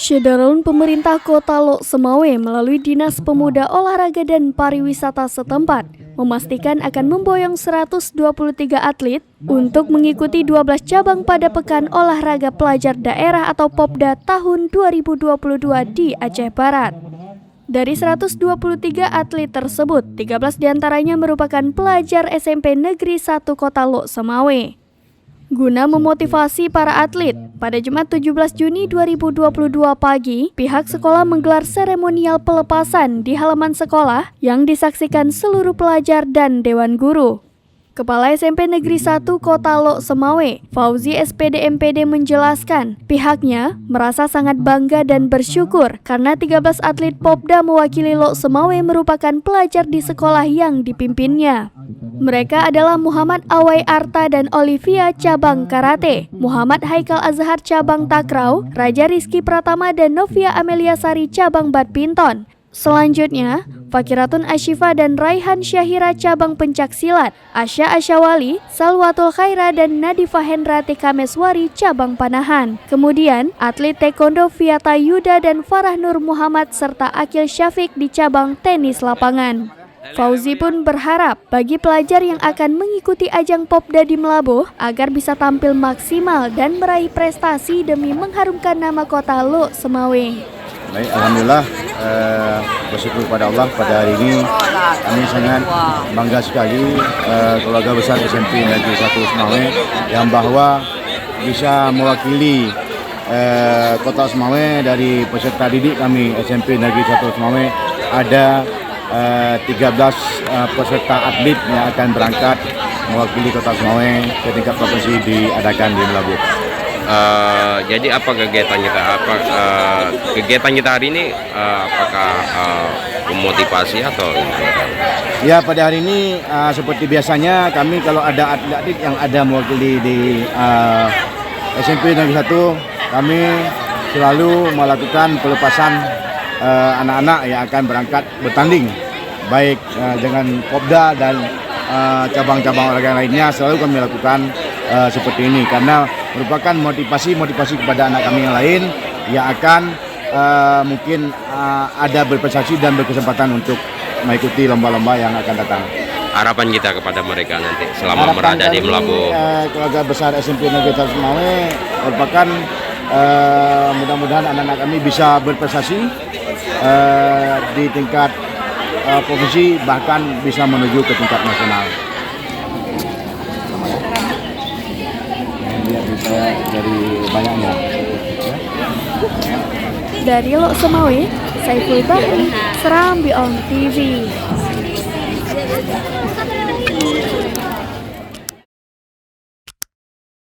Syederun pemerintah Kota Lok Semawe melalui Dinas Pemuda Olahraga dan Pariwisata setempat memastikan akan memboyong 123 atlet untuk mengikuti 12 cabang pada Pekan Olahraga Pelajar Daerah atau Popda tahun 2022 di Aceh Barat. Dari 123 atlet tersebut, 13 diantaranya merupakan pelajar SMP Negeri 1 Kota Lok Semawe. Guna memotivasi para atlet, pada Jumat 17 Juni 2022 pagi, pihak sekolah menggelar seremonial pelepasan di halaman sekolah yang disaksikan seluruh pelajar dan dewan guru. Kepala SMP Negeri 1 Kota Lok Semawe, Fauzi SPD MPD menjelaskan, pihaknya merasa sangat bangga dan bersyukur karena 13 atlet Popda mewakili Lok Semawe merupakan pelajar di sekolah yang dipimpinnya. Mereka adalah Muhammad Awai Arta dan Olivia cabang karate, Muhammad Haikal Azhar cabang takraw, Raja Rizky Pratama dan Novia Amelia Sari cabang badminton. Selanjutnya, Fakiratun Ashifa dan Raihan Syahira cabang pencaksilat, Asya Asyawali, Salwatul Khaira dan Nadifa Hendrati Kameswari cabang panahan. Kemudian, atlet taekwondo Viata Yuda dan Farah Nur Muhammad serta Akil Syafiq di cabang tenis lapangan. Fauzi pun berharap bagi pelajar yang akan mengikuti ajang Popda di Melabuh agar bisa tampil maksimal dan meraih prestasi demi mengharumkan nama kota Lok Semawe. Baik, alhamdulillah bersyukur kepada Allah pada hari ini kami sangat bangga sekali keluarga besar SMP Negeri 1 Semawe yang bahwa bisa mewakili kota Semawe. Dari peserta didik kami SMP Negeri 1 Semawe ada 13 peserta atlet yang akan berangkat mewakili kota Semawe ke tingkat provinsi diadakan di Melabuh. Jadi apa kegiatan kita? Kegiatan kita hari ini apakah memotivasi atau? Ya, pada hari ini seperti biasanya kami kalau ada atlet-atlet yang ada mewakili di SMP Negeri 1, kami selalu melakukan pelepasan anak-anak yang akan berangkat bertanding, baik dengan Popda dan cabang-cabang olahraga lainnya. Selalu kami lakukan seperti ini karena merupakan motivasi kepada anak kami yang lain yang akan mungkin ada berprestasi dan berkesempatan untuk mengikuti lomba-lomba yang akan datang. Harapan kita kepada mereka nanti selama berada di Melabuh. Keluarga besar SMP Negeri 1 Semawe merupakan mudah-mudahan anak-anak kami bisa berprestasi di tingkat provinsi, bahkan bisa menuju ke tingkat nasional. Lihat bisa dari banyaknya. Dari Lok Semawe, Saiful Bahri, Serambi On TV.